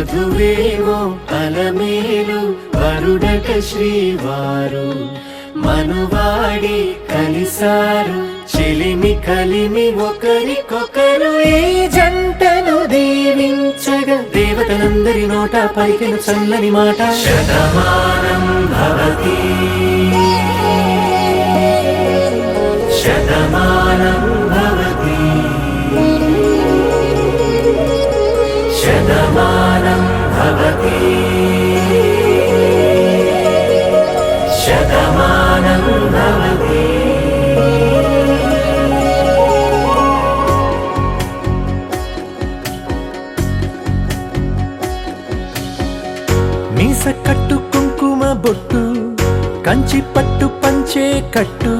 వధువేమో అలమేలు వరుడట శ్రీవారు మనువాడి కలిసారు చెలిమి కలిమి ఒకరికొకరు ఈ జంటను దీవించగా దేవతలందరి నోట పలికిన చల్లని మాట శతమానం భవతి శతమానం భవతి శతమానం భవతి శతమానం భవతి. మీస కట్టు కుంకుమ బొట్టు కంచి పట్టు పంచే కట్టు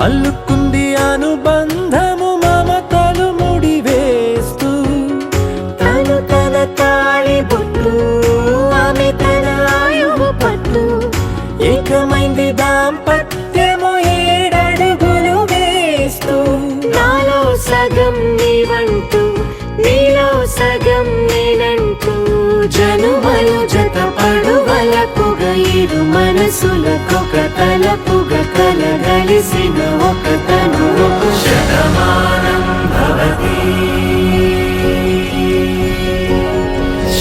అల్లుకుంది అనుబంధము మమతలు ముడివేస్తూ తను తన తాళి బొట్టు ఆమె తన ఆయువు పట్టు ఏకమైంది దాంపత్యము 7 అడుగులు వేస్తూ నాలో సగం నీవంటూ నీలో సగం నేనంటూ జనుమలు జత పడువలపుగ ఇరు మనసులకొక తలపుగ కలగలిసిన ఒక తను శతమానం భవతి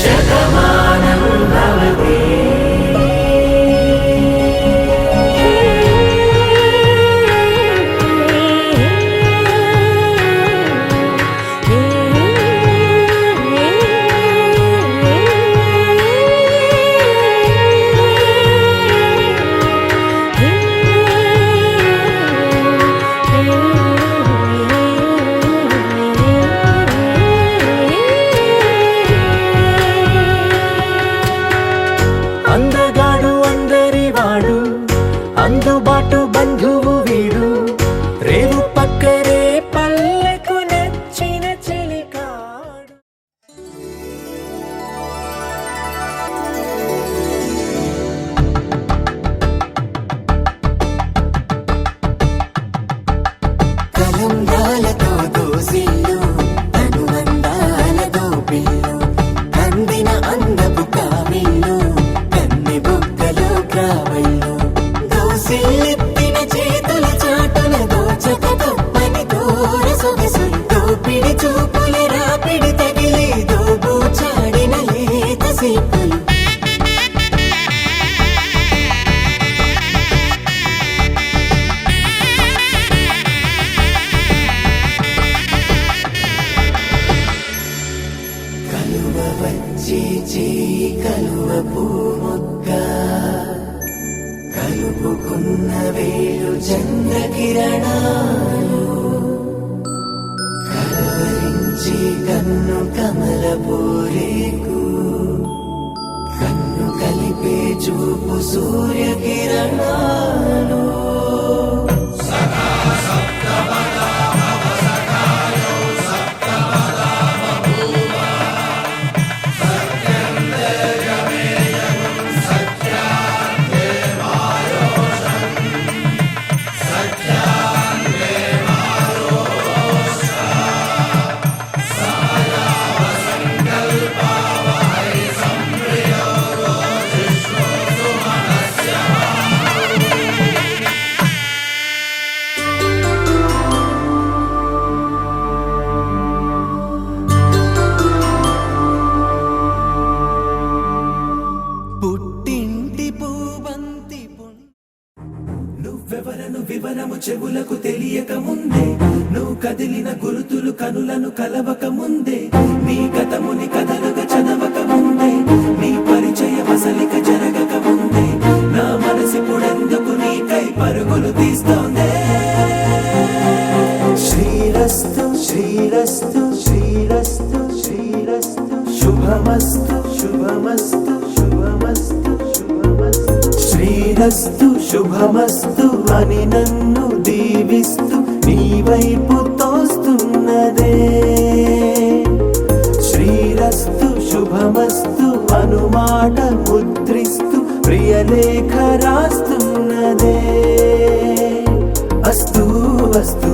శతమానం భవతి. అందగాడు అందరివాడు అందుబాటు బంధువు వీడు రేవు పక్కరే పల్లెకు నచ్చిన చెలికాడు. కలంబాలతో దోసిల్లు అనుబంధాలతో పిల్లు అందిన అందపు కావిల్లు కన్ని బుగ్గలో గ్రావళ్ళు దోసిల్లెత్తిన చేతుల చాటున దోచక తప్పని దూర సొగసులు దోపిడి చూపుల రాపిడి తగిలి దోబూచాడిన లేత సీపులు కలువ వచ్చి చేయి కలువ పూమొక్క కలుపుకున్న వేలు చంద్రకిరణాలు కలవరించి కన్ను కమల పూరేకు కన్ను కలిపే చూపు సూర్యకిరణాలు పుట్టింటి పూబంతి నువ్వెవరను వివరము చెవులకు తెలియక ముందే నువ్వు కదిలిన గురుతులు కనులను కలవక ముందే నీ గతముని కథలుగా చదవక ముందే నీ పరిచయ వసలిక జరగక ముందే నా మనసిపుడెందుకు నీకై పరుగులు తీస్తోందే. శ్రీరస్తు శ్రీరస్తు శ్రీరస్తు శ్రీరస్తు శుభమస్తు శుభమస్తు శుభమస్తు శుభమస్తు శ్రీరస్తు శుభమస్తు అని నన్ను దీవిస్తూ నీ వైపు తోస్తున్నదే. శ్రీరస్తు శుభమస్తు అనుమాట ముద్రిస్తూ ప్రియలేఖ రాస్తున్నదే. అస్తు వస్తు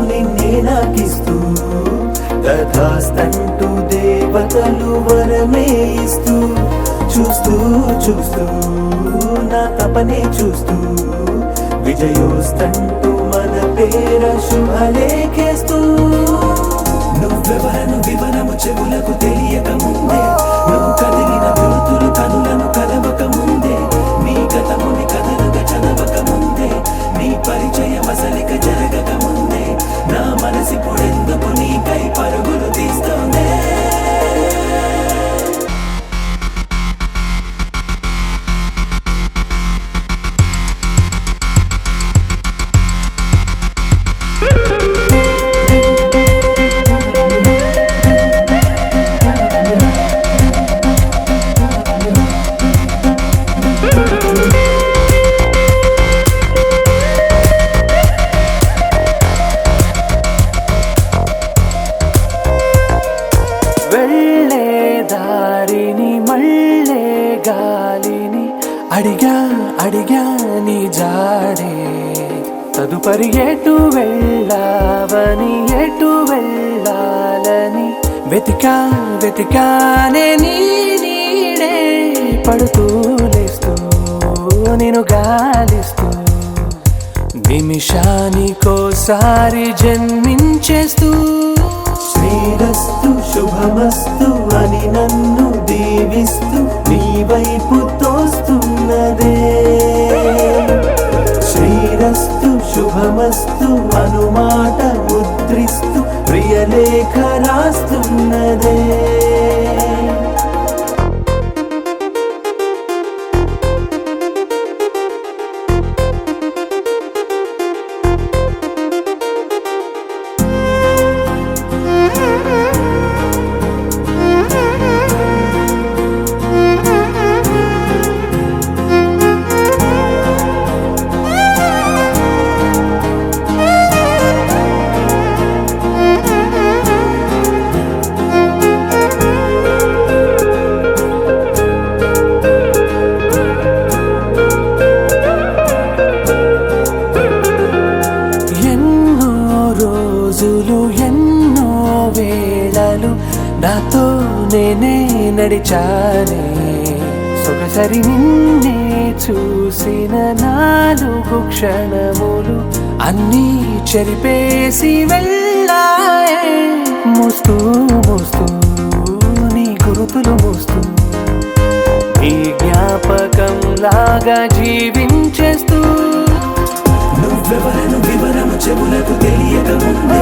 నిన్నే నాకిస్తూ తథాస్తంటూ దేవతలు వరమే ఇస్తూ చూస్తూ చూస్తూ నా తపనే చూస్తూ విజయోస్తంటూ మన పేర శుభలేఖేస్తూ నువ్వెవరను వివరము చెవులకు తెలియక ముందే నువ్వు కదిలిన గుర్తులు కనులను కలవక ముందే నీ గతముని కథలుగా చదవక ముందే నీ పరిచయం అసలిక జరగక ముందే నా మనసిప్పుడెందుకు నీకై పరుగులు తీస్తోందే వెళ్ళే దారిని మళ్ళే గాలిని అడిగా అడిగా నీ జాడే తదుపరి ఎటు వెళ్ళావని ఎటు వెళ్ళాలని వెతికా వెతికానే నీ నీడే పడుతూ లేస్తూ నేను గాలిస్తూ నిమిషానికోసారి జన్మించేస్తూ శ్రీరస్తు శుభమస్తు అని నన్ను దీవిస్తూ నీ వైపు తోస్తున్నదే శ్రీరస్తు శుభమస్తు అనుమాట ముద్రిస్తూ ప్రియలేఖ రాస్తున్నదే ఎన్నో వేళలు నాతో నేనే నడిచానే సొగసరి నిన్నే చూసిన 4 క్షణములు అన్నీ చెరిపేసి వెళ్ళాయే మోస్తూ మోస్తూ నీ గురుతులు మోస్తూ నీ జ్ఞాపకం లాగా జీవించేస్తూ నువ్వెవరను వివరము చెవులకు తెలియక ముందే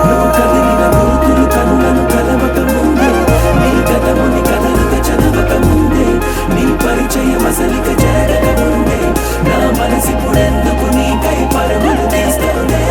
నువ్వు కదిలిన గుర్తులు కనులను కలవక ముందే నీ గతముని కథలుగా చదవక ముందే నీ పరిచయం అసలిక జరగక ముందే నా మనసిప్పుడెందుకు నీకై పరుగులు తీస్తోందే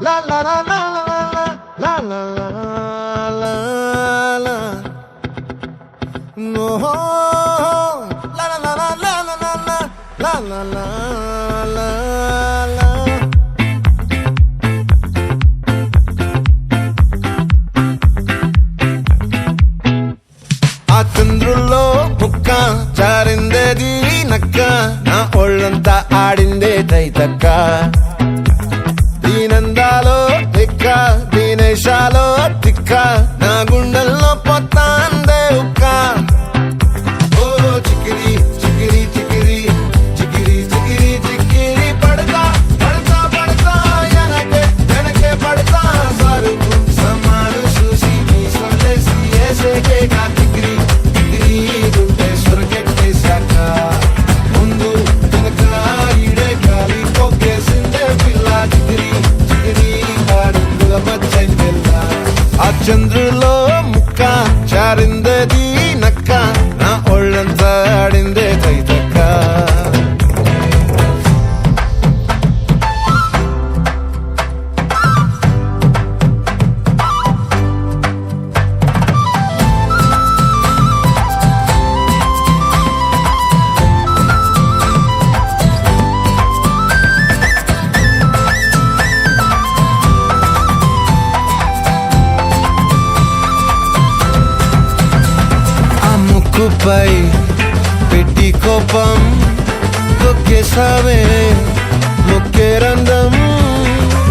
La la la la la la la la la la. No. La la la la la la la la la la la la. ఆ చంద్రుల్లో ముక్క జారిందేది నక్క నా ఒళ్ళంతా ఆడిందే తైతక్క దీనందాలో ఎక్క దీనేశాలో తిక్క నా గుండెల్లో పొత్తాందే ఉక్క ఓ చికిరి చికిరి చికిరి చికిరి చికిరి చికిరి పడతా పడతా పడతా ఎనకే ఎనకే పడతా సరుకు సమాను చూసి మీ సొల్లేసి ఏసేకే కా చికిరి చికిరి గుండె సొరకెట్టేశాక ముందు వెనక ఈడే గాలి కొక్కేసిందే పిల్ల చికిరి చికిరి అడుగుల మధ్య పిల్ల ఆ చంద్రులో ముక్క చారిందది నక్క నా ఒళ్ళంతా ఆడిందే తైతక్క ముక్కుపై పెట్టి కోపం తొక్కేసావే ముక్కే రంధం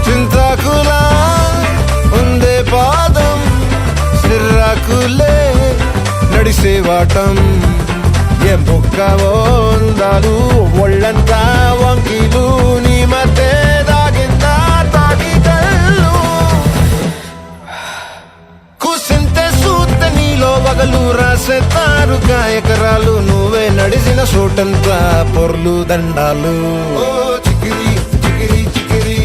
చింతాకులా ఉందే పాదం సిర్రాకులే నడిసే వాటం ఏ బొక్కవో అందాలు ఒళ్ళంతా వంకీలు నీ మధ్య దాగిందా తాగిదల్లు కూసింతే సూత్త నీలో వగలు రాసేతారుగా ఎకరాలు నువ్వే నడిసిన చోటంతా పొర్లు దండాలు ఓ చికిరి చికిరి చికిరి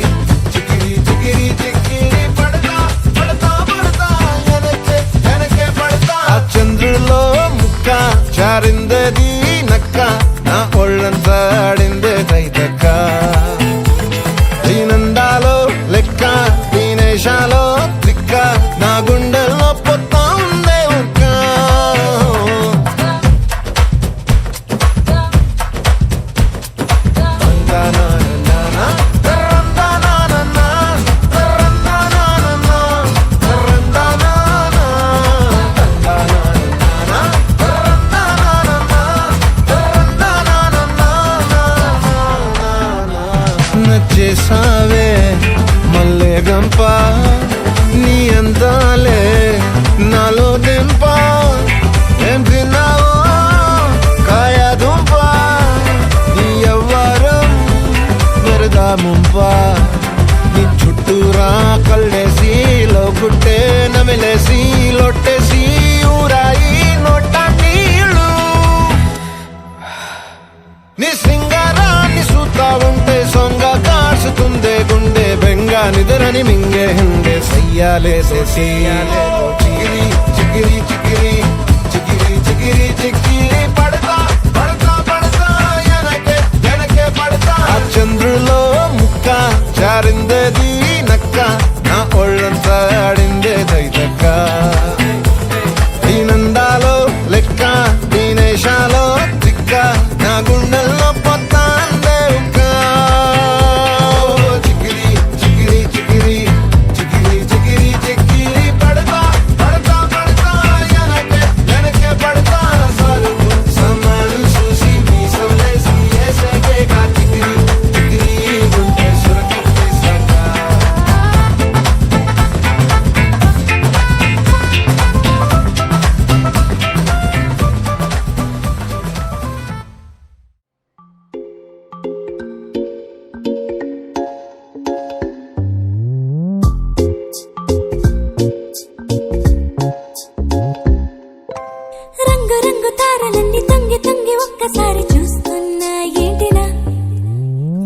చికిరి చికిరి చికిరి పడతా పడతా పడతా ఎనకే ఎనకే పడతా ఆ చంద్రులో ముక్క చారిందది నక్క నా ఒళ్ళంతా ఆడిందే తైతక్క దీనందాలో లెక్క దీనేశాలో తిక్క నా గుండెల్లో పొత్తా ఉందే ఉక్క నచ్చేసావే మల్లె గంప నీ అందాలే నాలో దెంప ఏం తిన్నావో కాయ దుంప నీ ఎవ్వరం వరదా ముంప నీ చుట్టూరా కళ్ళేసి లోకుట్టే నమిలేసి లొట్టేసి ఊరాయి నోట నీళ్ళు నీ సింగారాన్ని చూస్తా ఉంటే సొంగ కాసుతుందే గుండె బెంగ నిద్రని మింగే హండే సయ్యాలేసే సయ్యాలే చికిరి చికిరి చికిరి చికిరి చికిరి చికిరి పడతా పడతా పడతా ఎనకే ఎనకే పడతా ఆ చంద్రులో ముక్క చారిందది నక్క నా ఒళ్ళంతా ఆడిందే తైతక్క దీనందాలో లెక్క దీనేశాలో తిక్క నా గుండెల్లో పొత్తాందే ఉక్క చికిరి చికిరి చికిరి చికిరి చికిరి చికిరి పడతా పడతా పడతా ఎనకే ఎనకే పడతా సరుకు సమాను చూసి మీ సొల్లేసి ఏసేకే కా చికిరి చికిరి గుండె సొరకెట్టేశాక రంగు రంగు తారలన్నీ తొంగి తొంగి ఒక్కసారి చూస్తున్నా ఏంటినా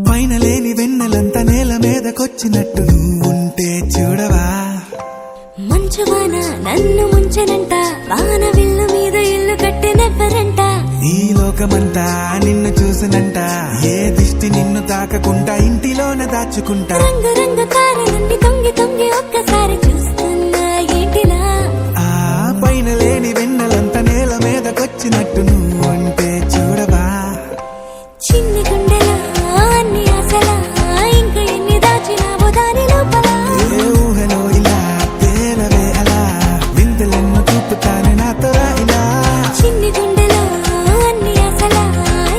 పైన లేని వెన్నెలంత నేల మీదకొచ్చినట్టు నువ్వుంటే చూడవా మంచు వాన నన్ను ముంచనంట వాన విల్లు మీద ఇల్లు కట్టినెవ్వరంట నీలో లోకమంతా నిన్ను చూసినంట ఏ దిష్టి నిన్ను తాకకుండా ఇంటిలోన దాచుకుంటా రంగు రంగు తారలన్నీ తొంగి తొంగి ఒక్కసారి చూస్తున్నా ఏంటిలా ఆ పైన లేని వెన్నెలంత నేల మీదకొచ్చినట్టు నువ్వు అంటే చూడవా చిన్ని గుండెలా అన్ని ఆశలా ఇంకా ఎన్ని దాచినావో దాని లోపల ఏ ఊహలో ఇలా తేలవే అలా వింతలెన్నో చూపుతానే నాతో రా ఇలా చిన్ని గుండెలా అన్ని ఆశలా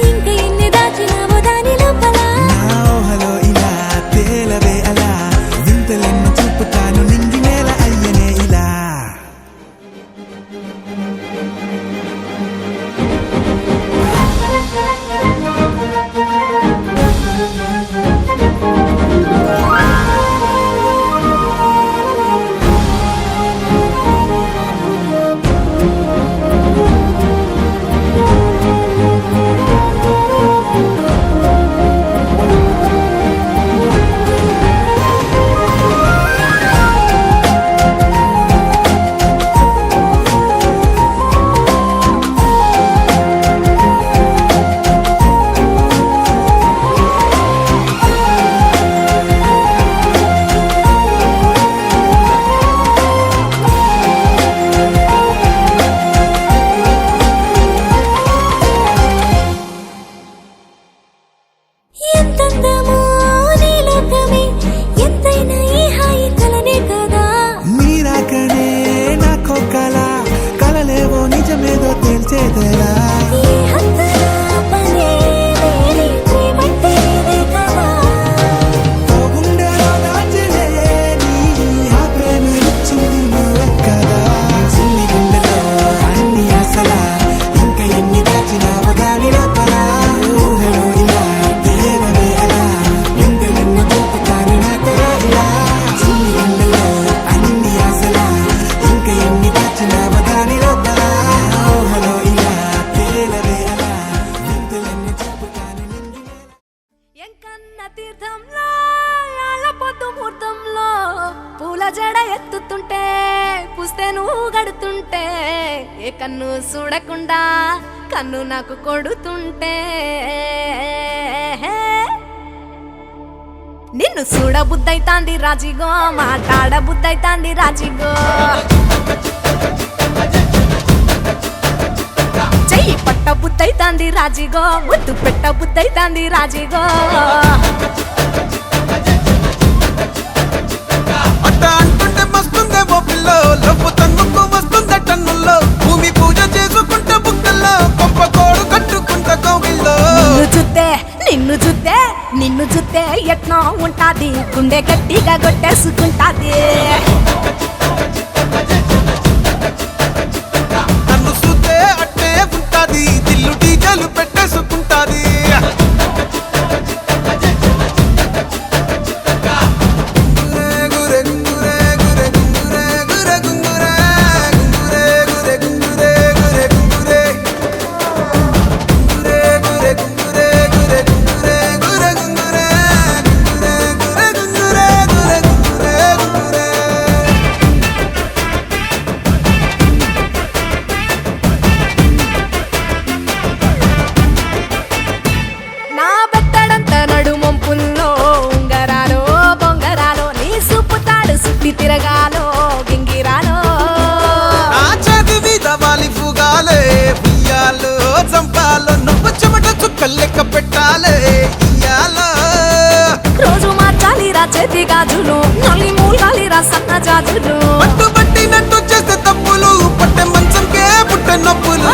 ఇంకా ఎన్ని దాచినావో దాని లోపల నా ఊహలో ఇలా తేలవే అలా వింతలెన్నో చూపుతాను నింగి నేల అయ్యనే ఇలా ఎంతందమో నీ లోకమే ఎంతైనా ఈ హాయి కలనే కదా మీరాకనే నాకో కలలేవో నిజమేదో తేల్చేదేలా ఈ హద్దుల పనే లేని ప్రేమంటేనే కదా గుండెలో దాచలేని ఆ ప్రేమ ఇచ్చింది నువ్వే కదా చిన్ని గుండెలో అన్ని ఆశలా ఇంకా ఎన్ని దాచినావో గాలి లోపల ఊహలో ఇలా తేలవే అలా వింతలెన్నో చూపుతాను నాతో రా ఇలా చిన్ని గుండెలో అన్ని ఆశలా ఇంకా ఎన్ని దాచినావో గాలి లోపల ఊహలో ఇలా తేలవే అలా వింతలెన్నో చూపుతాను నింగి ఎంకన్న తీర్థంలో యాళ్ళ పొద్దు ముహూర్తంలో పూల జడ ఎత్తుతుంటే పుస్తే నువ్వు గడుతుంటే ఏ కన్ను చూడకుండా కన్ను నాకు కొడుతుంటే నిన్ను చూడ బుద్ధైతాంది రాజిగో మాట్లాడ బుద్ధైతాంది రాజిగో చెయ్యి పట్ట బుద్ధైతాంది రాజిగో ముద్దు పెట్ట బుద్ధైతాంది రాజిగో అట్ట అంటుంటే మస్తుందేమో పిల్లో లవ్వు తన్నుకు వస్తుంద టన్నుల్లో భూమి పూజ చేసుకుంటే బుక్కల్లో గొప్ప కోడు కట్టుకుంటా కోవిల్లో నిన్ను చూస్తే ఎట్నో ఉంటాది గుండె గట్టిగా కొట్టేసుకుంటాది నన్ను చూస్తే అట్టే ఉంటాది దిల్లు డీజలు పెట్టేసుకుంటాది గురే గురే గురే గురే గురే గురే గురే గురే గురే గురే గురే గురే గురే గురే గురే గురే గురే గురే నా బెత్తడంత నడుమొంపుల్లో ఉంగరాలో బొంగరాలో నీ సుప్పుతాడు సుట్టి తిరగాలో గింగిరాలో నా చేతి మీద వాలి ఫుగాలే బియ్యాలు చంపాలో నువ్వు చెమట చుక్కలు లెక్క పెట్టాలే ఇయ్యాలో రోజు మార్చాలి రా చేతి గాజులు నల్లి మూలాలి రా సన్న జాజులు పట్టు పట్టినట్టు చేస్తే తప్పులు పట్టే మంచంకే పుట్టే నొప్పులు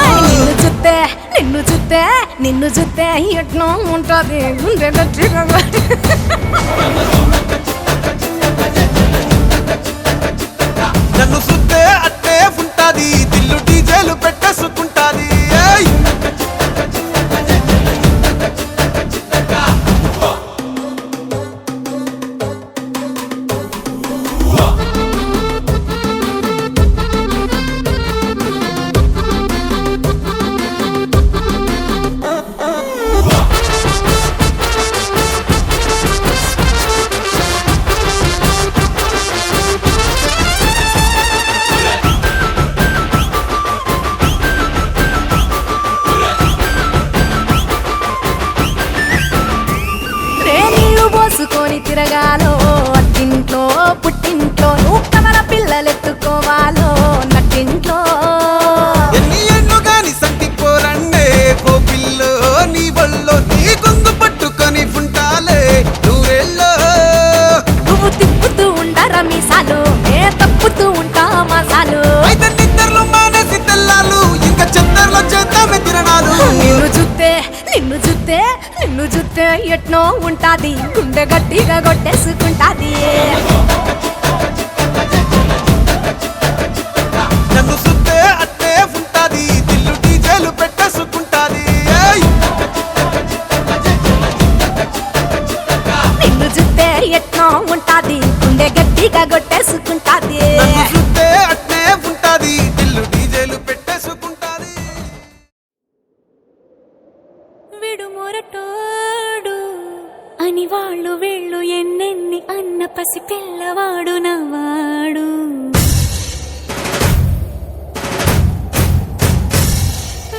నిన్ను చూస్తే ఎట్నో ఉంటది గుండె గట్టిగా నన్ను చూస్తే అట్టే ఉంటాది దిల్లు డీజేలు పెట్టేసుకుంటాది ఏయ్! నిన్ను జుత్తే ఎట్నో ఉంటాది గుండె గట్టిగా కొట్టేసుకుంటాది నన్ను సుత్తే అట్టే ఉంటాది దిల్లు డీజేలు పెట్టేసుకుంటాది నిన్ను జుత్తే ఎట్నో ఉంటాది గుండె గట్టిగా కొట్టేసుకుంటాది నన్ను సుత్తే అట్నే ఉంటాది దిల్లు డీజేలు పెట్టేసుకుంటాది విడు మొరటోడు అని వాళ్ళు వీళ్ళు ఎన్నెన్ని అన్న పసి పిల్లవాడు నవ్వాడు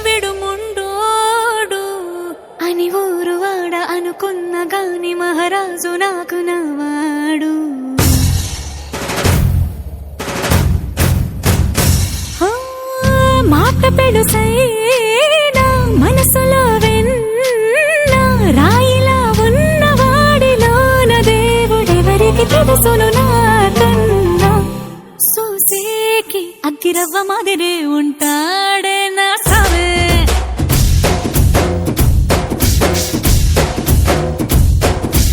విడు ముండోడు అని ఊరు వాడ అనుకున్న గాని మహారాజు నాకు నవ్వాడు మాట పెడుసైనా మనసులో వెన్న రాయిలా ఉన్నవాడిలోన దేవుడెవరికి తెలుసును నాకన్నా సూసేకి అగ్గిరవ్వ మాదిరే ఉంటాడే నా సావే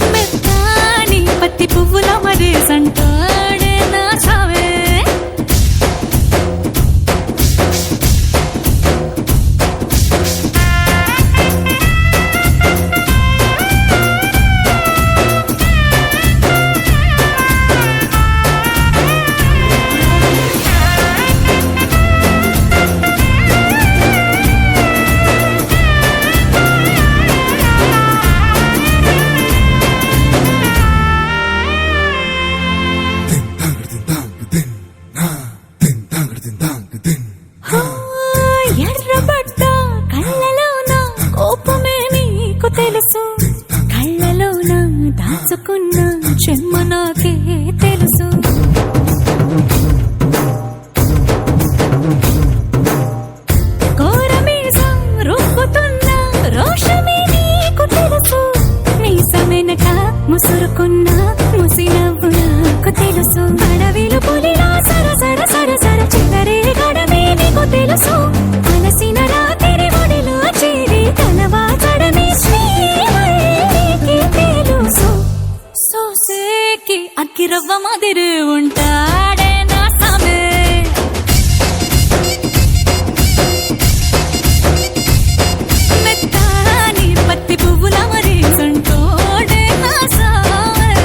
మెత్తాని పత్తి పువ్వుల మరేసంటాడే నా సావే ఎర్రబడ్డ కళ్ళలోన కోపమే నీకు తెలుసు కళ్ళలోన దాచుకున్న చెమ్మ నాకే తెలుసు కోరమీసం రుక్కుతున్న రోషమే నీకు తెలుసు మీసమెనక ముసురుకున్న ముసినవ్వు నాకు తెలుసు అడవిలు పులిలా సర సర సర సర చివరే గడమే నీకు తెలుసు అలసిన రాత్రి ఒడిలో చేరి కలవాచడమే శ్రీమల్లికి తెలుసు సోసేకి అగ్గిరవ్వ మాదిరి ఉంటాడే నా సామే మెత్తాని పత్తి పువ్వుల మరేసంటోడే నా సామే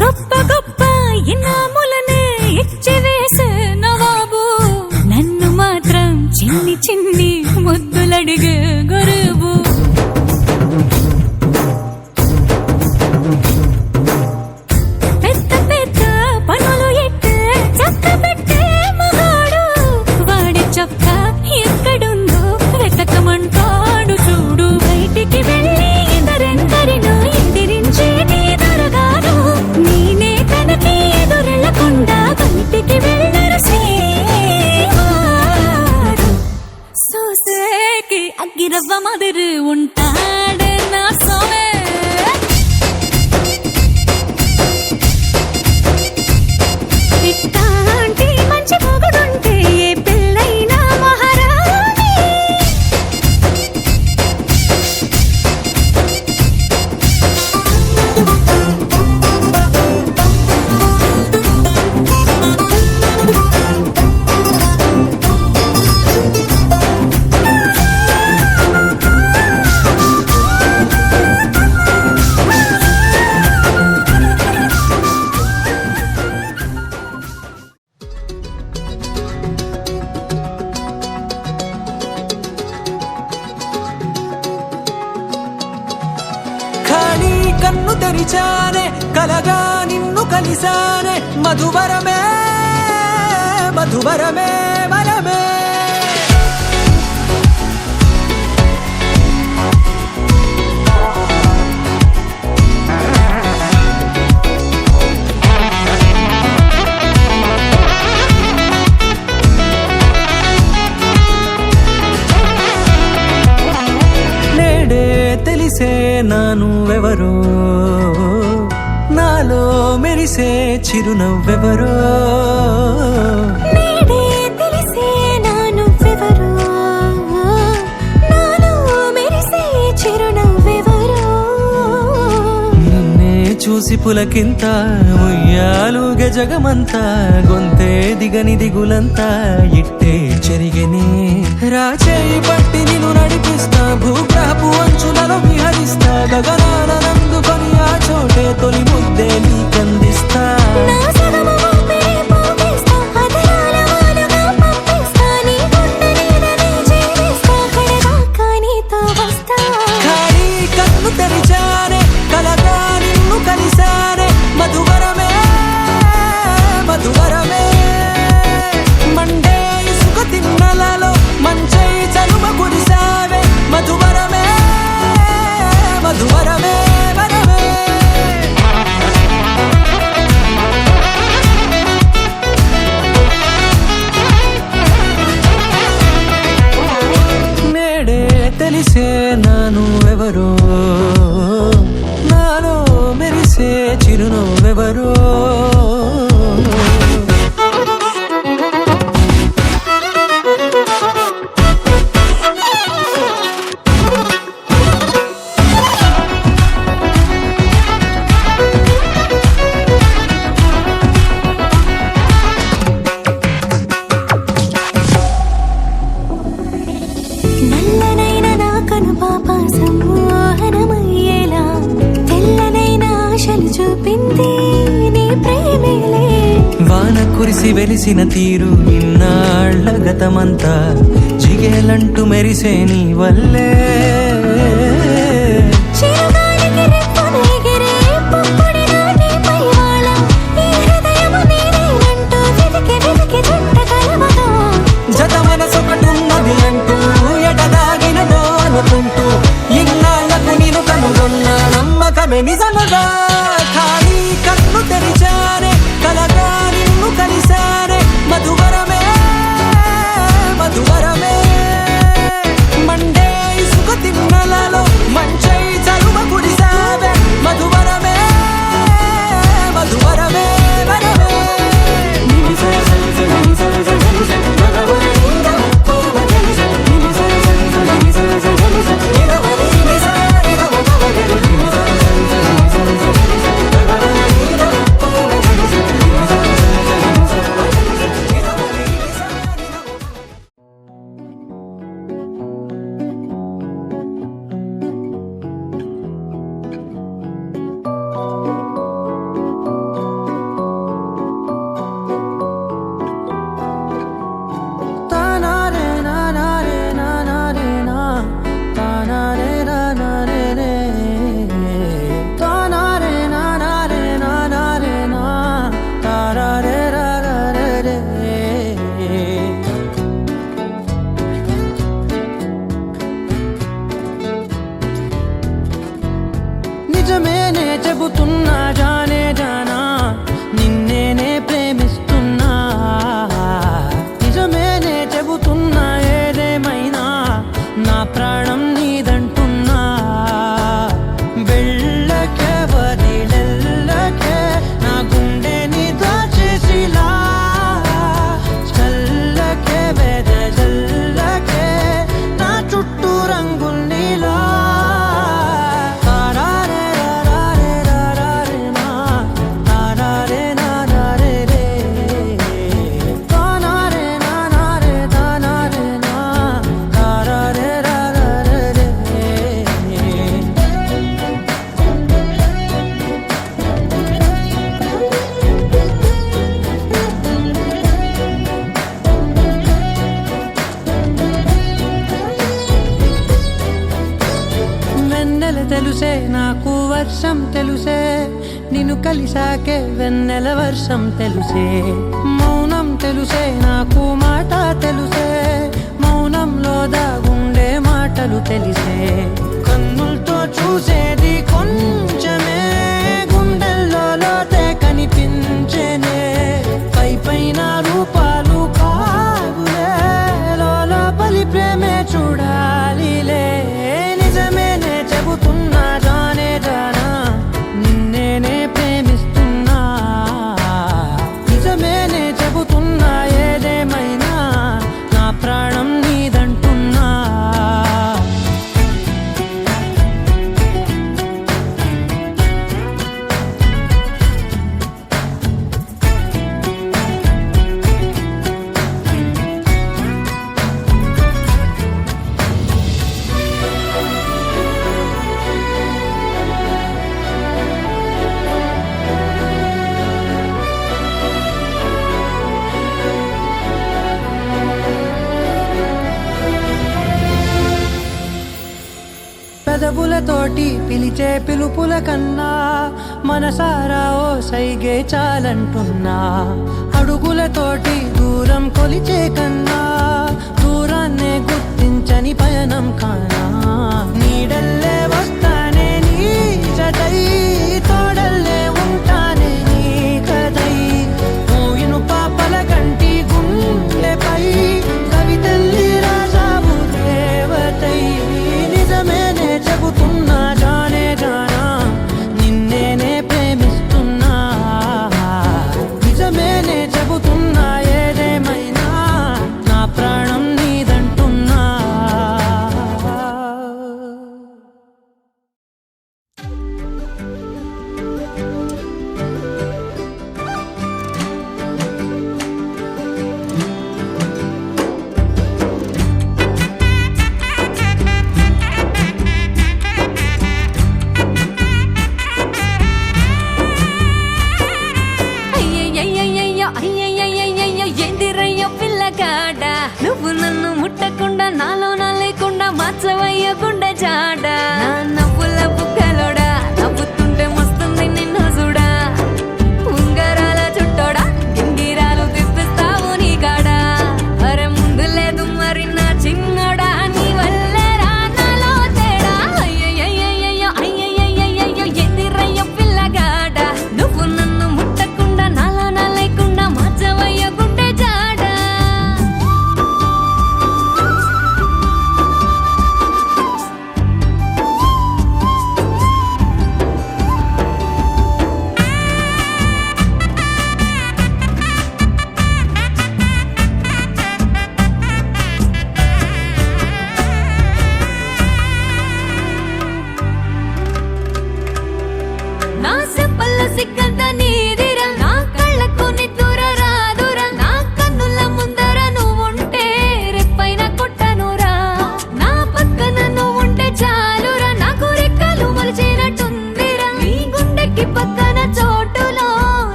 గొప్ప గొప్ప ఇనాములనే ఇచ్చివేసే నవాబు నన్ను మాత్రం చిన్ని చిన్ని ముద్దులడిగే గురువు పెద్ద పెద్ద పనులు ఎట్టే చక్క పెట్టే మగాడు వాడి చొక్క ఎక్కడుందో వెతకమంటాడు చూడు బయటికి వెళ్ళి ఎదరెందరినో ఎదిరించేది దొరగారు నేనే తనకి ఎదురెళ్ళకుండా బయటికి వెళ్ళరు శ్రీవారు సోసేకి అగ్గిరవ్వ మాదిరి ఉంటాడే నా సోమే ఇట్టాంటి మంచి మొగుడుంటే ఏ పిల్లైనా మహారాణి ఖాళీ కన్ను తెరిచానే కలగా నిన్ను కలిసానే మధువరమే మధువరమే వరమే. నేడే తెలిసే నానువెవరో, నాలో మెరిసే చిరునవ్వెవరో. నేడే తెలిసే నానువెవరో, నాలో మెరిసే చిరునవ్వెవరో. నిన్నే చూసి పులకింత ఉయ్యాలుగే జగమంతా, గొంతే దిగని దిగులంతా ఇట్టే చెరిగెనే. రాచేయి పట్టి నిన్ను నడిపిస్తా, భూగ్రహపు అంచులలో విహరిస్తా, గగనాల నందుకొని ఆ చోటే తొలి ముద్దే నీకందిస్తా. నా సగము ఊపిరి పోగేస్తా, అధరాల వానగా పంపిస్తా, నీ గుండె నీడనే జీవిస్తా, కడదాకా నీతో వస్తా. ఖాళీ కన్ను తెరిచానే, కలగా నిన్ను కలిసానే, మధువరమే మధువరమే. మండే ఇసుక తిన్నలలో మంచై చలుమ కురిసావే, మధువరమే మధువరమే వరమే. నేడే తెలిసే నానువెవరో, నాలో మెరిసే చిరునవ్వెవరో. నల్లనైన నా కనుపాప సమ్మోహనమయ్యేలా, తెల్లనైన ఆశలు చూపింది నీ ప్రేమేలే. వాన కురిసి వెలిసిన తీరు ఇన్నాళ్ల గతమంతా, జిగేలంటూ మెరిసే నీ వల్లే. చిరుగాలికి రెప్పను ఎగిరే పుప్పొడిగా నీపై వాళ, ఈ హృదయము నీదేనంటూ వెతికి వెతికి జంట కలవగా. జత మనసొకటున్నది అంటూ ఎటదాగినదో అనుకుంటూ, ఇన్నాళ్లకు నేను కనుగొన్న నమ్మకమే నిజముగా. ఖాళీ కన్ను తెరిచానే, కలగా నిన్ను కలిసానే, మధువరమే మధువరమే. మండే ఇసుక తిన్నలలో మంచై చలుమ కురిసావే, మధువరమే మధువరమే వరమే. నిజమేనే చెబుతున్నా జానే జానా, నిన్నేనే ప్రేమిస్తున్నా. నిజమేనే చెబుతున్నా ఏదేమైనా, నా ప్రాణం నీదంటున్నా. వెళ్ళకే వదిలెల్లకే, నా గుండెని దాచేసిలా, చల్లకే వెదజల్లకే, నా చుట్టూ రంగుల్నిలా. తెలుసే నాకు వర్షం తెలుసే, నిన్ను కలిసాకే వెన్నెల వర్షం తెలుసే. మౌనం తెలుసే నాకు మాట తెలుసే, మౌనంలో దాగుండే మాటలు తెలిసే, కన్నులతో చూసేది కొంచెమే, గుండెల్లో లోతే కనిపించేనే, పై పైన రూపాలు కావులే, లోపలి ప్రేమే చూడాలిలే, నిజమేనే చెబుతున్నా జానే జానా, నిన్నేనే ప్రేమిస్తున్నా, నిజమేనే చెబుతున్నా ఏదేమైనా నా ప్రాణం నీదంటున్నా. పెదవులతోటి పిలిచే పిలుపుల కన్నా మనసారా ఓ సైగే చాలంటున్నా, అడుగులతోటి దూరం కొలిచే కన్నా దూరాన్నే గుర్తించని పయనం కానా, నీడల్లే వస్తానే నీ జతై, తోడల్లే ఉంటానే నీ కదై, మోయిను పాపల కంటి గుండెపై కవితల్లి రాజావు దేవతై, నిజమేనే చెబుతున్నా జానే జానా, నిన్నేనే ప్రేమిస్తున్నా, నిజమేనే చెబుతున్నా ఏదేమైనా నా ప్రాణం నీదంటున్నా.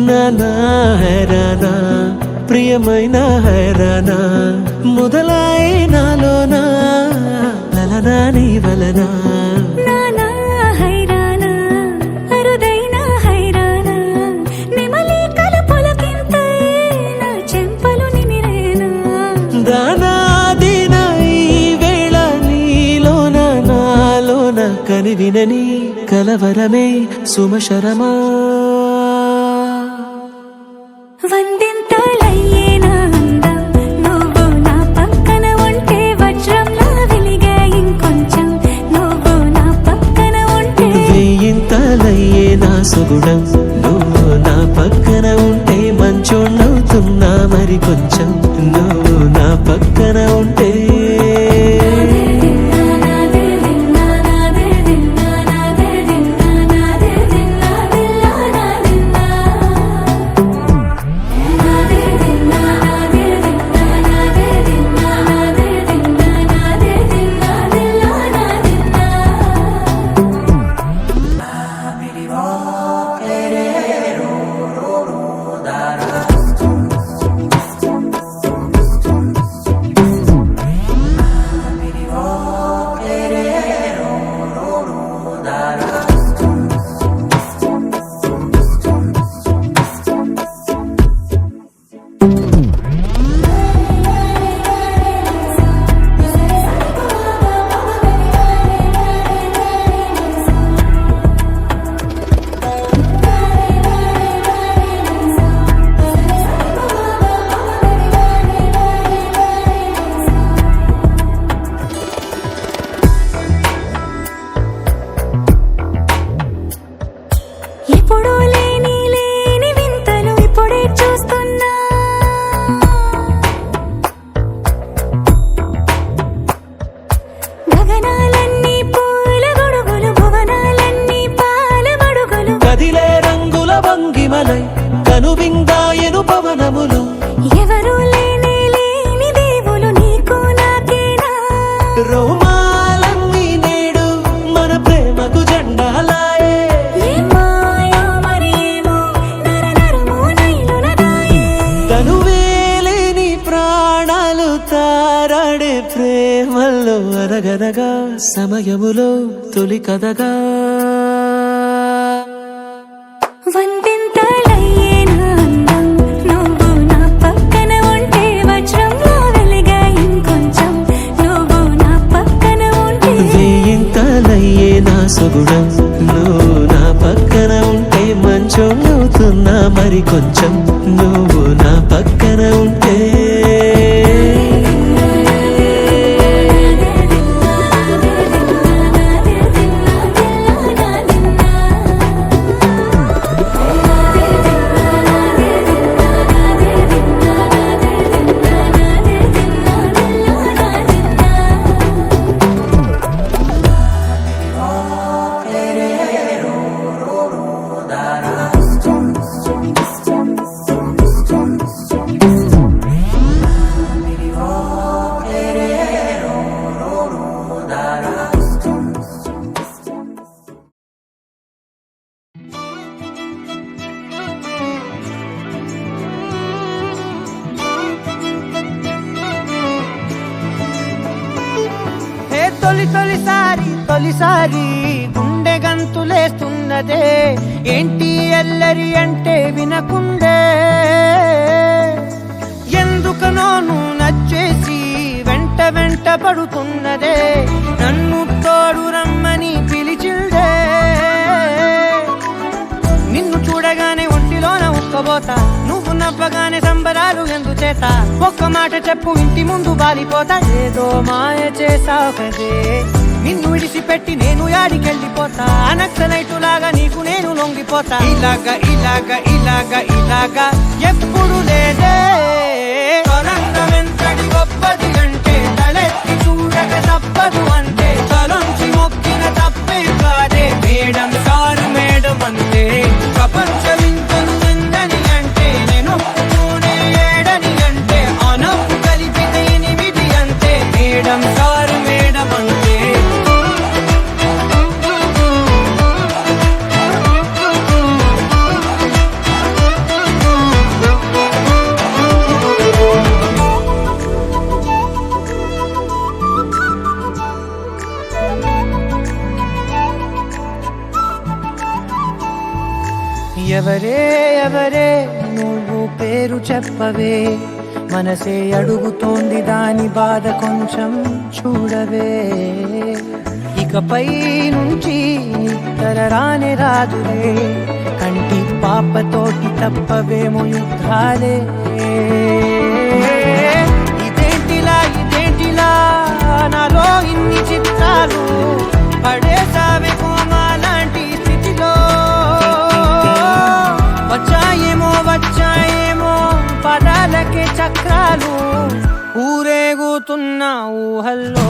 నానా హైరానా ప్రియమైన హైరానా మొదలాయి నాలోనా లలనా నీ వలనా నానా హైరానా అరుదైన హైరానా నిమలి కలుపులకింతై నా చెంపలు నిమిరేనా దానాదిన ఈ వేళ నీలోన నాలోన కనివినని కలవరమే సుమశరమా వందింతలయ్యే నా అందం నువ్వు నా పక్కన ఉంటే వజ్రంలా వెలిగే ఇంకొంచెం నువ్వు నా పక్కన ఉంటే వేయింతలయ్యే నా సుగుణం నువ్వు నా పక్కన ఉంటే మంచోణ్ణవుతున్నా మరి కొంచెం నువ్వు నా పక్కన ఉంటే ఎప్పుడూ లేని వింతలు ఇప్పుడే చూస్తున్నా గగనాలన్నీ పూల గొడుగులు భువనాలన్నీ పాల మడుగులు కదిలే రంగుల భంగిమలై కనువిందాయను పవనములు ఎవరూ లేని దేవులు నీకు నాకేనా రోమాలన్నీ నేడు మన ప్రేమకు జెండాలాయే ఏ మాయో మరేమో నరనరమో నైలునదాయే తనువేలేని ప్రాణాలు తారాడే ప్రేమల్లో అనగనగా సమయములో తొలి కథగా వందింతలయ్యే నా అందం నువ్వు నా పక్కన ఉంటే వజ్రంలా వెలిగే ఇంకొంచెం నువ్వు నా పక్కన ఉంటే వేయింతలయ్యే నా సుగుణం నువ్వు నా పక్కన ఉంటే మంచోణ్ణవుతున్నా మరి కొంచెం నువ్వు నా పక్కన ఉంటే తొలిసారి గుండె గంతులేస్తున్నదే ఏంటి అల్లరి అంటే వినకుండే ఎందుకనో నువ్వు నచ్చేసి వెంట పడుతున్నదే నన్ను తోడు రమ్మని పిలిచిందే నిన్ను చూడగానే ఒంటిలోన ఉక్కబోతా నువ్వు నవ్వగానే సంబరాలు ఎందుచేత ఒక్క మాట చెప్పు ఇంటి ముందు బాలిపోతా ఏదో మాయ చేసావు కదే నిన్ను విడిచిపెట్టి నేను యాడికెళ్ళిపోతా నక్సలైటులాగా నీకు నేను లొంగిపోతా ఇలాగా ఎప్పుడు లేదే తొలంగమెంతటి గొప్పది అంటే తలెత్తి చూడక తప్పదు అంటే తలొంచి మొక్కిన తప్పే కాదే మేడం సారు మేడం అంటే ప్రపంచమింతను ఎందని అంటే నేను ఏడని అంటే అనప్పు కలిపితే 8 అంతే మేడం సారు మేడం అంటే ఎవరే ఎవరే నువ్వు పేరు చెప్పవే, మనసే అడుగుతోంది దాని బాధ కొంచెం చూడవే. ఇకపై నుంచి నిద్ర రానే రాదులే, కంటి పాపతోటి తప్పవేమో యుద్ధాలే. ఇదేంటిలా నాలో ఇన్ని చిత్రాలు, పడేసావే కోమాలాంటి స్థితిలో. వచ్చాయేమో పదాలకే చక్రాలు, ఊరేగుతున్న ఊహల్లో.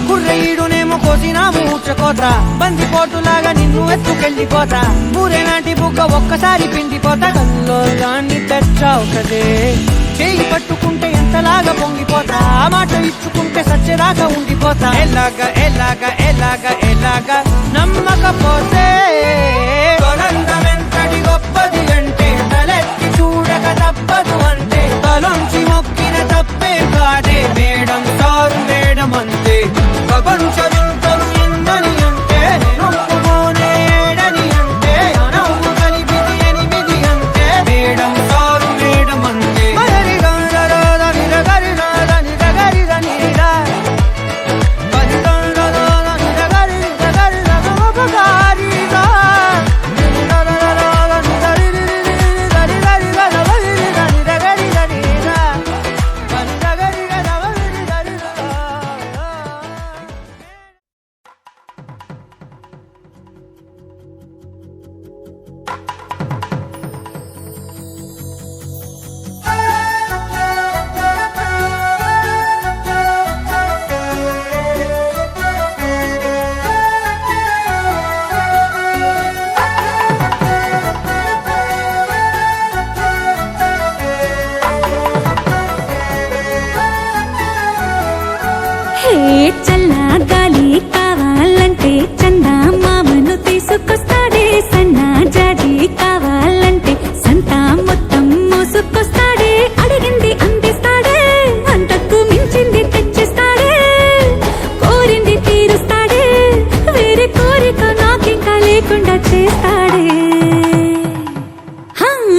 కుర్రయ్యుడునేమో కోసిన మూర్చకోత, బందిపోటులాగా నిన్ను ఎత్తుకెళ్ళిపోతా. ఊరేలాంటి బుగ్గ ఒక్కసారి పిండిపోతా. కల్లోగాన్ని తెచ్చావు కదే, చేయి పట్టుకుంటే ఎంతలాగా పొంగిపోతా. ఆ మాట ఇచ్చుకుంటే సచ్చెదాకా ఉండిపోతా. ఎలాగా నమ్మకపోతే తొలందమెంతటి గొప్పది అంటే, తలెత్తి చూడక తప్పదు అంటే, తలొంచి మొక్కిన తప్పే కాదే. మేడం సారు మేడం అంతే, ప్రపంచంతరు ఎందని అంటే, నొప్పుకోనే ఏడని అంటే, నవ్వు కలిపిది 8 అంటే. మేడం సారు మేడం అంతే. చల్లా గాలి కావాలంటే, చందా మామను తీసుకొస్తాడే. సన్నా జాజి కావాలంటే, సంతా మొత్తం మోసుకొస్తాడే. అడిగింది అందిస్తాడే, అంతకు మించింది తెచ్చిస్తాడే. కోరింది తీరుస్తాడే, వేరే కోరిక నాకింకా లేకుండా చేస్తాడే.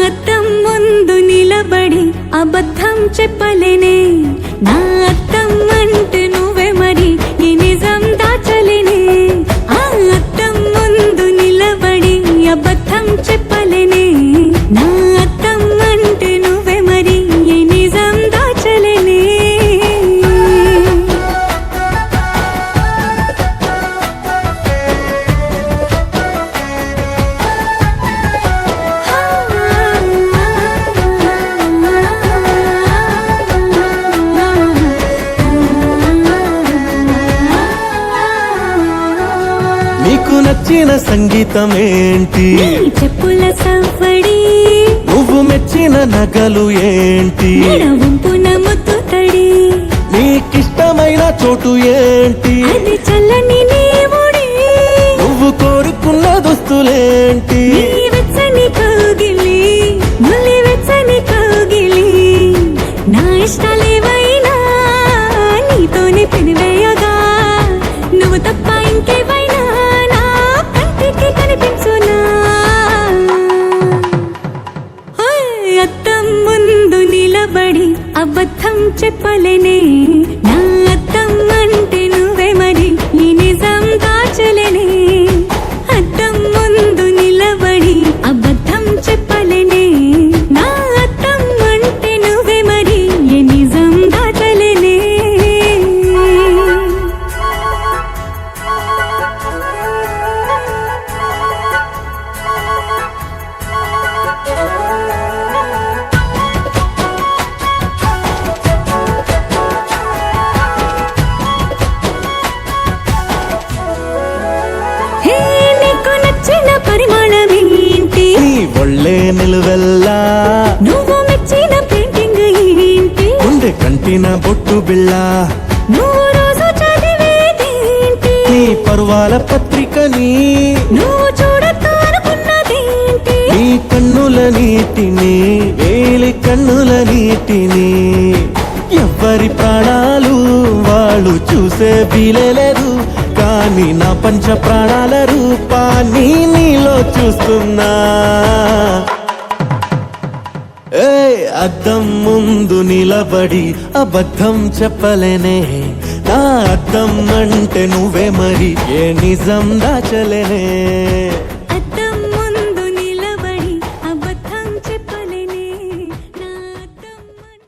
అద్దం ముందు నిలబడి అబద్ధం చెప్పలేనే, నా అద్దం అంటే నువ్వే మరి, ఈ నిజం దాచలేనే. ఆ అద్దం ముందు నిలబడి అబద్ధం చెప్పలేనే, నా అద్దం అంటే నువ్వే మరి, ఈ నిజం దాచలేనే. నీకు నచ్చిన సంగీతం ఏంటి? నీ చెప్పుల సవ్వడి, నువ్వు మెచ్చిన నగలు ఏంటి? మెడ వంపున ముద్దు తడి, నీకిష్టమైన చోటు ఏంటి? అది చల్లని నీ ముడి, నువ్వు కోరుకున్న దుస్తులేంటి? నీ వెచ్చని కౌగిలి, నులి వెచ్చని కౌగిలి. నా ఇష్టాలేవైనా నీతోనే పెనివేయగా, నువ్వు తప్ప ఇంకేవైనా నా కంటికి కనిపించునా. అద్దం ముందు నిలబడి అబద్ధం చెప్పలేనే, నా అద్దం అంటే నువ్వే మరి, ఈ నిజం దాచలేనే. అద్దం ముందు నిలబడి అబద్ధం చెప్పలేనే, నా అద్దం అంటే నువ్వే మరి, ఈ నిజం దాచలేనే. హే, నీకు నచ్చిన పరిమాణమేంటి? నీ ఒళ్ళే నిలువెల్లా, నువ్వు మెచ్చిన పెయింటింగ్ ఏంటి? గుండె కంటిన బొట్టు బిళ్ళ, నువ్వు రోజు చదివేదేంటి? నీ పర్వాల పత్రికని, నువ్వు చూడొద్దు అనుకున్నదేంటి? నీ కన్నుల నీటిని, వేలి కన్నుల నీటిని. ఎవ్వరి ప్రాణాలు వాళ్ళు చూసే వీలేదు, కానీ నా పంచ ప్రాణాల రూపాన్ని నీలో చూస్తున్నా. అద్దం ముందు నిలబడి అబద్ధం చెప్పలేనే, నా అద్దం అంటే నువ్వే మరి ఏ నిజం దాచలేనే.